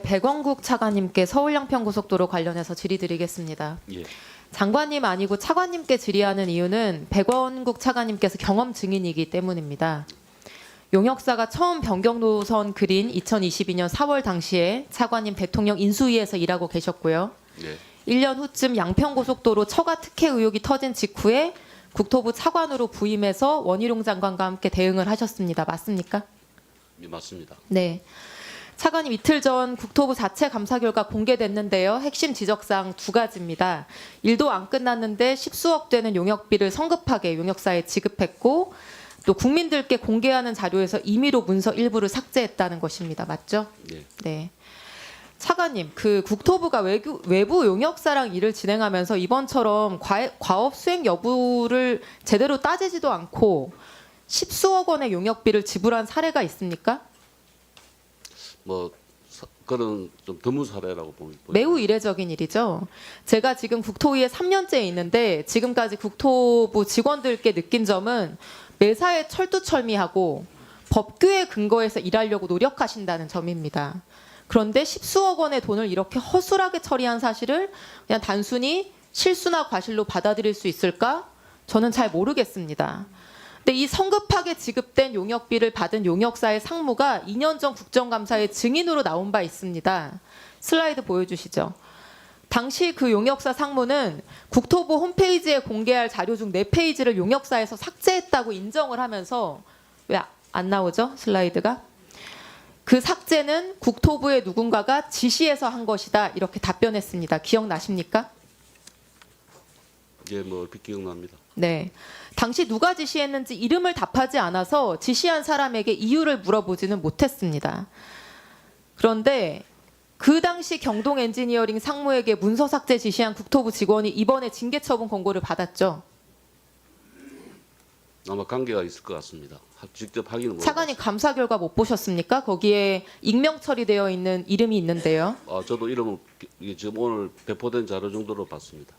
백원국 차관님께 서울 양평고속도로 관련해서 질의드리겠습니다. 예. 장관님 아니고 차관님께 질의하는 이유는 백원국 차관님께서 경험 증인이기 때문입니다. 용역사가 처음 변경 노선 그린 2022년 4월 당시에 차관님 대통령 인수위에서 일하고 계셨고요. 예. 1년 후쯤 양평고속도로 처가 특혜 의혹이 터진 직후에 국토부 차관으로 부임해서 원희룡 장관과 함께 대응을 하셨습니다. 맞습니까? 예, 맞습니다. 네. 차관님 이틀 전 국토부 자체 감사 결과 공개됐는데요. 핵심 지적사항 두 가지입니다. 일도 안 끝났는데 십수억 되는 용역비를 성급하게 용역사에 지급했고 또 국민들께 공개하는 자료에서 임의로 문서 일부를 삭제했다는 것입니다. 맞죠? 예. 네. 차관님, 그 국토부가 외부 용역사랑 일을 진행하면서 이번처럼 과업 수행 여부를 제대로 따지지도 않고 십수억 원의 용역비를 지불한 사례가 있습니까? 그런 좀 드문 사례라고 봅니다. 매우 이례적인 일이죠. 제가 지금 국토위에 3년째 있는데 지금까지 국토부 직원들께 느낀 점은 매사에 철두철미하고 법규에 근거해서 일하려고 노력하신다는 점입니다. 그런데 십수억 원의 돈을 이렇게 허술하게 처리한 사실을 그냥 단순히 실수나 과실로 받아들일 수 있을까? 저는 잘 모르겠습니다. 근데 이 성급하게 지급된 용역비를 받은 용역사의 상무가 2년 전 국정감사에 증인으로 나온 바 있습니다. 슬라이드 보여주시죠. 당시 그 용역사 상무는 국토부 홈페이지에 공개할 자료 중 4페이지를 용역사에서 삭제했다고 인정을 하면서 왜 안 나오죠? 슬라이드가. 그 삭제는 국토부의 누군가가 지시해서 한 것이다. 이렇게 답변했습니다. 기억나십니까? 예, 얼핏 기억납니다. 네. 당시 누가 지시했는지 이름을 답하지 않아서 지시한 사람에게 이유를 물어보지는 못했습니다. 그런데 그 당시 경동 엔지니어링 상무에게 문서 삭제 지시한 국토부 직원이 이번에 징계 처분 권고를 받았죠. 아마 관계가 있을 것 같습니다. 직접 확인은 못 차관님 감사 결과 못 보셨습니까? 거기에 익명 처리되어 있는 이름이 있는데요. 저도 이름은 이게 지금 오늘 배포된 자료 정도로 봤습니다.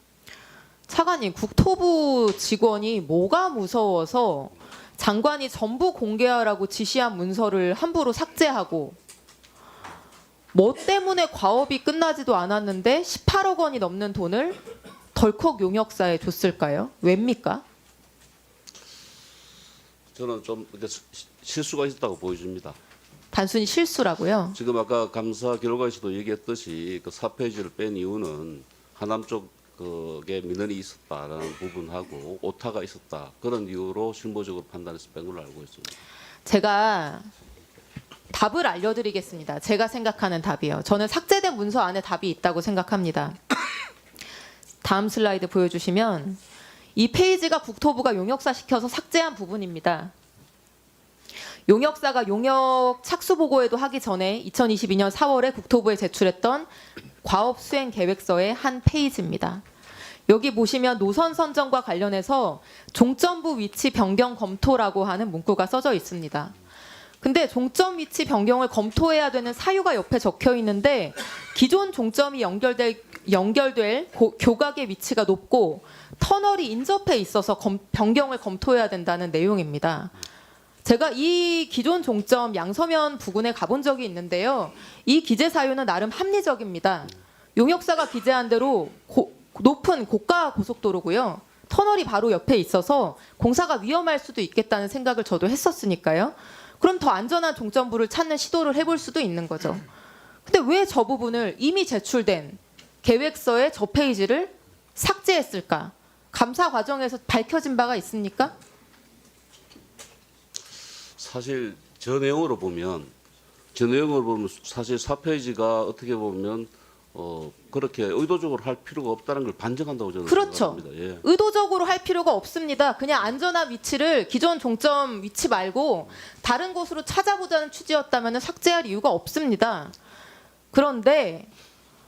차관님, 국토부 직원이 뭐가 무서워서 장관이 전부 공개하라고 지시한 문서를 함부로 삭제하고 뭐 때문에 과업이 끝나지도 않았는데 18억 원이 넘는 돈을 덜컥 용역사에 줬을까요? 왜입니까? 저는 좀 이렇게 실수가 있었다고 보여집니다. 단순히 실수라고요? 지금 아까 감사 결과에서도 얘기했듯이 그 4페이지를 뺀 이유는 하남 쪽에 민원이 있었다라는 부분하고 오타가 있었다. 그런 이유로 실무적으로 판단해서 뺀 걸로 알고 있습니다. 제가 답을 알려드리겠습니다. 제가 생각하는 답이요. 저는 삭제된 문서 안에 답이 있다고 생각합니다. 다음 슬라이드 보여주시면 이 페이지가 국토부가 용역사 시켜서 삭제한 부분입니다. 용역사가 용역 착수 보고에도 하기 전에 2022년 4월에 국토부에 제출했던 과업 수행 계획서의 한 페이지입니다. 여기 보시면 노선 선정과 관련해서 종점부 위치 변경 검토라고 하는 문구가 써져 있습니다. 근데 종점 위치 변경을 검토해야 되는 사유가 옆에 적혀 있는데 기존 종점이 연결될 교각의 위치가 높고 터널이 인접해 있어서 변경을 검토해야 된다는 내용입니다. 제가 이 기존 종점 양서면 부근에 가본 적이 있는데요. 이 기재 사유는 나름 합리적입니다. 용역사가 기재한 대로 높은 고가 고속도로고요. 터널이 바로 옆에 있어서 공사가 위험할 수도 있겠다는 생각을 저도 했었으니까요. 그럼 더 안전한 종점부를 찾는 시도를 해볼 수도 있는 거죠. 근데 왜 저 부분을 이미 제출된 계획서의 저 페이지를 삭제했을까? 감사 과정에서 밝혀진 바가 있습니까? 사실 저 내용으로 보면 사실 4페이지가 어떻게 보면 그렇게 의도적으로 할 필요가 없다는 걸 반증한다고 저는 그렇죠. 생각합니다. 예. 의도적으로 할 필요가 없습니다. 그냥 안전한 위치를 기존 종점 위치 말고 다른 곳으로 찾아보자는 취지였다면 삭제할 이유가 없습니다. 그런데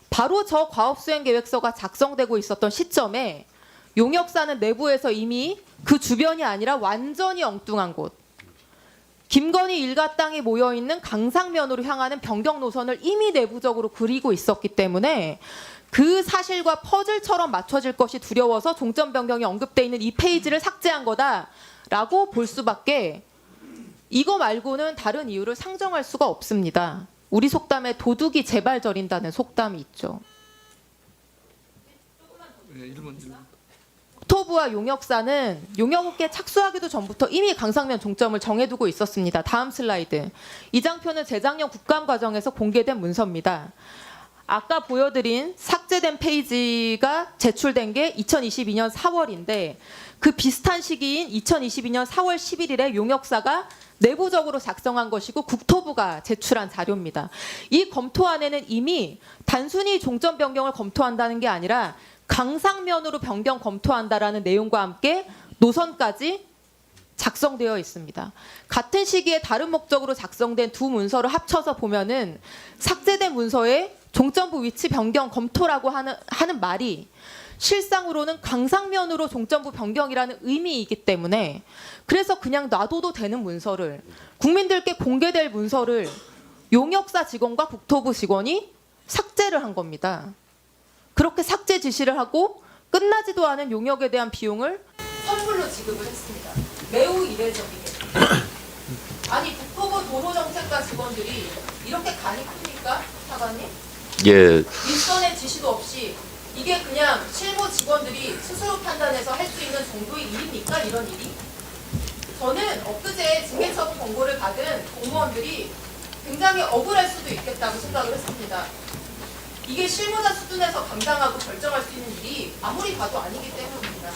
바로 저 과업수행 계획서가 작성되고 있었던 시점에 용역사는 내부에서 이미 그 주변이 아니라 완전히 엉뚱한 곳, 김건희 일가 땅이 모여있는 강상면으로 향하는 변경 노선을 이미 내부적으로 그리고 있었기 때문에 그 사실과 퍼즐처럼 맞춰질 것이 두려워서 종점 변경이 언급돼 있는 이 페이지를 삭제한 거다라고 볼 수밖에 이거 말고는 다른 이유를 상정할 수가 없습니다. 우리 속담에 도둑이 제발 저린다는 속담이 있죠. 국토부와 용역사는 용역업계 착수하기도 전부터 이미 강상면 종점을 정해두고 있었습니다. 다음 슬라이드. 이 장표는 재작년 국감 과정에서 공개된 문서입니다. 아까 보여드린 삭제된 페이지가 제출된 게 2022년 4월인데 그 비슷한 시기인 2022년 4월 11일에 용역사가 내부적으로 작성한 것이고 국토부가 제출한 자료입니다. 이 검토안에는 이미 단순히 종점 변경을 검토한다는 게 아니라 강상면으로 변경 검토한다라는 내용과 함께 노선까지 작성되어 있습니다. 같은 시기에 다른 목적으로 작성된 두 문서를 합쳐서 보면은 삭제된 문서에 종점부 위치 변경 검토라고 하는 말이 실상으로는 강상면으로 종점부 변경이라는 의미이기 때문에 그래서 그냥 놔둬도 되는 문서를 국민들께 공개될 문서를 용역사 직원과 국토부 직원이 삭제를 한 겁니다. 그렇게 삭제 지시를 하고 끝나지도 않은 용역에 대한 비용을 선불로 지급을 했습니다. 매우 이례적이게. 아니 국토부 도로정책과 직원들이 이렇게 간이 큽니까? 사관님? 예, 윗선의 지시도 없이 이게 그냥 실무 직원들이 스스로 판단해서 할 수 있는 정도의 일입니까? 이런 일이? 저는 엊그제 징계처분 권고를 받은 공무원들이 굉장히 억울할 수도 있겠다고 생각을 했습니다. 이게 실무자 수준에서 감당하고 결정할 수 있는 일이 아무리 봐도 아니기 때문입니다.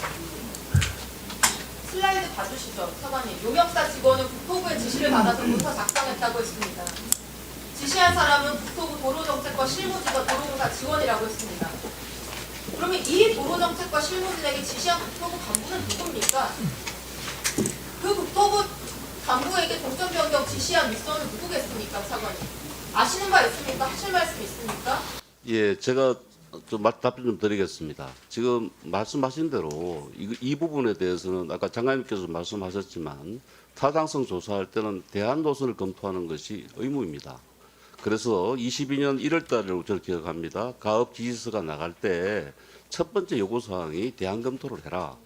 슬라이드 봐주시죠, 사관님. 용역사 직원은 국토부의 지시를 받아서 문서 작성했다고 했습니다. 지시한 사람은 국토부 도로정책과 실무직원 도로공사 직원이라고 했습니다. 그러면 이 도로정책과 실무진에게 지시한 국토부 간부는 누굽니까? 그 국토부 간부에게 종점 변경 지시한 윗선은 누구겠습니까, 사관님? 아시는 바 있습니까? 하실 말씀 있습니까? 예, 제가 좀 답변 좀 드리겠습니다. 지금 말씀하신 대로 이 부분에 대해서는 아까 장관님께서 말씀하셨지만 타당성 조사할 때는 대안 노선을 검토하는 것이 의무입니다. 그래서 22년 1월 달을 저는 기억합니다. 가업 지시서가 나갈 때 첫 번째 요구사항이 대안 검토를 해라.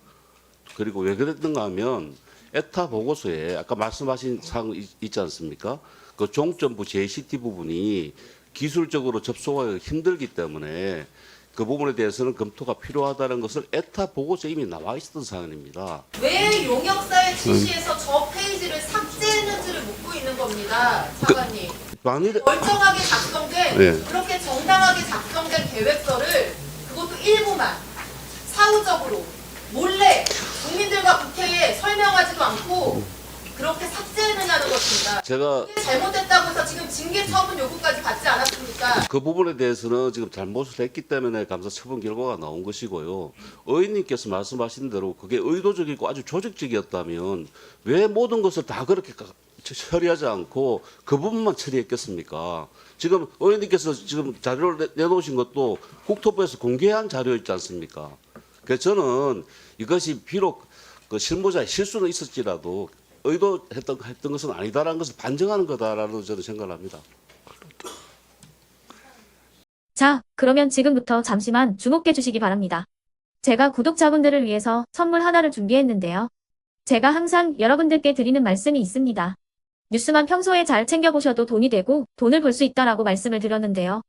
그리고 왜 그랬는가 하면 에타 보고서에 아까 말씀하신 사항 있지 않습니까? 그 종점부 JCT 부분이 기술적으로 접속하기가 힘들기 때문에 그 부분에 대해서는 검토가 필요하다는 것을 에타 보고서에 이미 나와 있었던 사안입니다. 왜 용역사의 지시에서 저 페이지를 삭제했는지를 묻고 있는 겁니다, 사관님. 만일에 멀쩡하게 작성된 네. 그렇게 정당하게 작성된 계획서를 그것도 일부만 사후적으로 몰래 국민들과 국회에 설명하지도 않고 그렇게 삭제했느냐는 것입니다. 제가 이게 잘못됐다고 해서 지금 징계 처분 요구까지 받지 않았습니까? 그 부분에 대해서는 지금 잘못을 했기 때문에 감사 처분 결과가 나온 것이고요. 의원님께서 말씀하신 대로 그게 의도적이고 아주 조직적이었다면 왜 모든 것을 다 그렇게 처리하지 않고 그 부분만 처리했겠습니까? 지금 의원님께서 지금 자료를 내놓으신 것도 국토부에서 공개한 자료 있지 않습니까? 그래서 저는 이것이 비록 그 실무자의 실수는 있었지라도 의도했던 것은 아니다라는 것을 반증하는 거다라고 저는 생각을 합니다. 자, 그러면 지금부터 잠시만 주목해 주시기 바랍니다. 제가 구독자분들을 위해서 선물 하나를 준비했는데요. 제가 항상 여러분들께 드리는 말씀이 있습니다. 뉴스만 평소에 잘 챙겨보셔도 돈이 되고 돈을 벌 수 있다라고 말씀을 드렸는데요.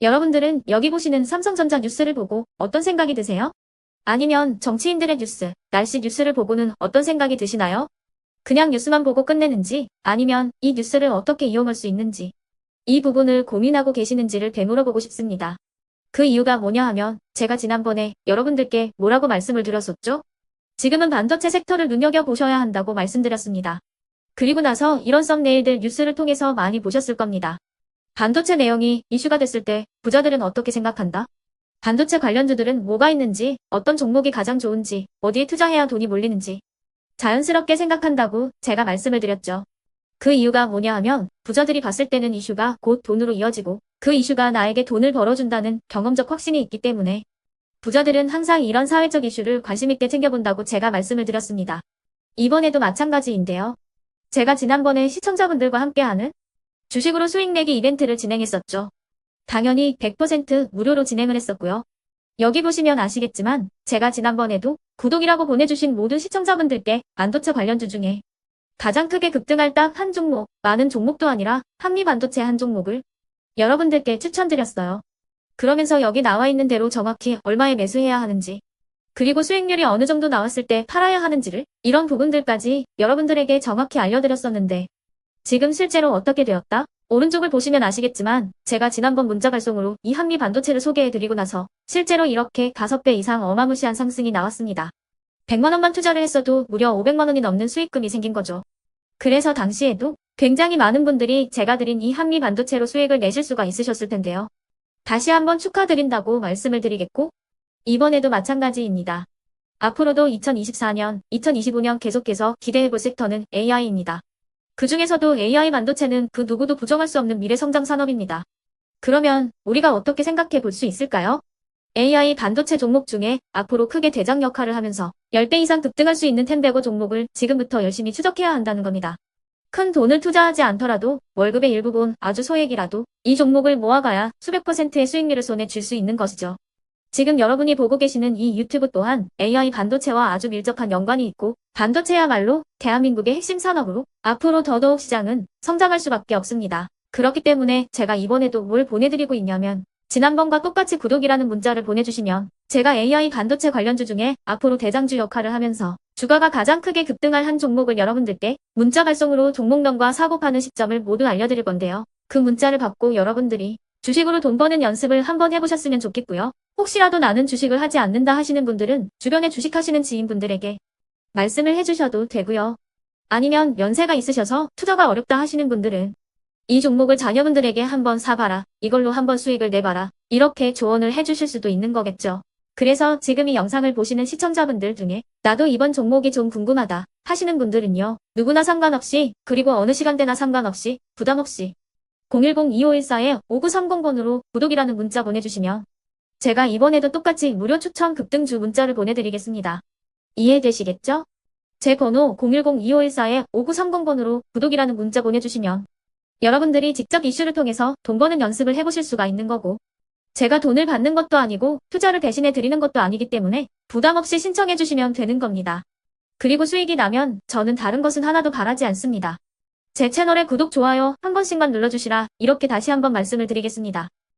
여러분들은 여기 보시는 삼성전자 뉴스를 보고 어떤 생각이 드세요? 아니면 정치인들의 뉴스, 날씨 뉴스를 보고는 어떤 생각이 드시나요? 그냥 뉴스만 보고 끝내는지 아니면 이 뉴스를 어떻게 이용할 수 있는지 이 부분을 고민하고 계시는지를 되물어보고 싶습니다. 그 이유가 뭐냐 하면 제가 지난번에 여러분들께 뭐라고 말씀을 드렸었죠? 지금은 반도체 섹터를 눈여겨보셔야 한다고 말씀드렸습니다. 그리고 나서 이런 썸네일들 뉴스를 통해서 많이 보셨을 겁니다. 반도체 내용이 이슈가 됐을 때 부자들은 어떻게 생각한다? 반도체 관련주들은 뭐가 있는지, 어떤 종목이 가장 좋은지, 어디에 투자해야 돈이 몰리는지 자연스럽게 생각한다고 제가 말씀을 드렸죠. 그 이유가 뭐냐 하면 부자들이 봤을 때는 이슈가 곧 돈으로 이어지고 그 이슈가 나에게 돈을 벌어준다는 경험적 확신이 있기 때문에 부자들은 항상 이런 사회적 이슈를 관심 있게 챙겨본다고 제가 말씀을 드렸습니다. 이번에도 마찬가지인데요. 제가 지난번에 시청자분들과 함께하는 주식으로 수익 내기 이벤트를 진행했었죠. 당연히 100% 무료로 진행을 했었고요. 여기 보시면 아시겠지만 제가 지난번에도 구독이라고 보내주신 모든 시청자분들께 반도체 관련주 중에 가장 크게 급등할 딱 한 종목, 많은 종목도 아니라 한미반도체 한 종목을 여러분들께 추천드렸어요. 그러면서 여기 나와 있는 대로 정확히 얼마에 매수해야 하는지, 그리고 수익률이 어느 정도 나왔을 때 팔아야 하는지를, 이런 부분들까지 여러분들에게 정확히 알려드렸었는데 지금 실제로 어떻게 되었다? 오른쪽을 보시면 아시겠지만 제가 지난번 문자 발송으로 이 한미 반도체를 소개해드리고 나서 실제로 이렇게 5배 이상 어마무시한 상승이 나왔습니다. 100만 원만 투자를 했어도 무려 500만 원이 넘는 수익금이 생긴 거죠. 그래서 당시에도 굉장히 많은 분들이 제가 드린 이 한미 반도체로 수익을 내실 수가 있으셨을 텐데요. 다시 한번 축하드린다고 말씀을 드리겠고, 이번에도 마찬가지입니다. 앞으로도 2024년, 2025년 계속해서 기대해볼 섹터는 AI입니다. 그 중에서도 AI 반도체는 그 누구도 부정할 수 없는 미래 성장 산업입니다. 그러면 우리가 어떻게 생각해 볼 수 있을까요? AI 반도체 종목 중에 앞으로 크게 대장 역할을 하면서 10배 이상 급등할 수 있는 텐베고 종목을 지금부터 열심히 추적해야 한다는 겁니다. 큰 돈을 투자하지 않더라도 월급의 일부분 아주 소액이라도 이 종목을 모아가야 수백 %의 수익률을 손에 쥘 수 있는 것이죠. 지금 여러분이 보고 계시는 이 유튜브 또한 AI 반도체와 아주 밀접한 연관이 있고, 반도체야말로 대한민국의 핵심 산업으로 앞으로 더더욱 시장은 성장할 수밖에 없습니다. 그렇기 때문에 제가 이번에도 뭘 보내드리고 있냐면, 지난번과 똑같이 구독이라는 문자를 보내주시면 제가 AI 반도체 관련주 중에 앞으로 대장주 역할을 하면서 주가가 가장 크게 급등할 한 종목을 여러분들께 문자 발송으로 종목명과 사고 파는 시점을 모두 알려드릴 건데요. 그 문자를 받고 여러분들이 주식으로 돈 버는 연습을 한번 해보셨으면 좋겠고요. 혹시라도 나는 주식을 하지 않는다 하시는 분들은 주변에 주식하시는 지인분들에게 말씀을 해주셔도 되고요. 아니면 연세가 있으셔서 투자가 어렵다 하시는 분들은 이 종목을 자녀분들에게 한번 사봐라, 이걸로 한번 수익을 내봐라, 이렇게 조언을 해주실 수도 있는 거겠죠. 그래서 지금 이 영상을 보시는 시청자분들 중에 나도 이번 종목이 좀 궁금하다 하시는 분들은요, 누구나 상관없이, 그리고 어느 시간대나 상관없이 부담없이 010-2514-5930번으로 구독이라는 문자 보내주시면 제가 이번에도 똑같이 무료 추천 급등주 문자를 보내드리겠습니다. 이해되시겠죠? 제 번호 010-2514-5930번으로 구독이라는 문자 보내주시면 여러분들이 직접 이슈를 통해서 돈 버는 연습을 해보실 수가 있는 거고, 제가 돈을 받는 것도 아니고 투자를 대신해 드리는 것도 아니기 때문에 부담 없이 신청해 주시면 되는 겁니다. 그리고 수익이 나면 저는 다른 것은 하나도 바라지 않습니다. 제 채널에 구독, 좋아요 한 번씩만 눌러주시라, 이렇게 다시 한번 말씀을 드리겠습니다.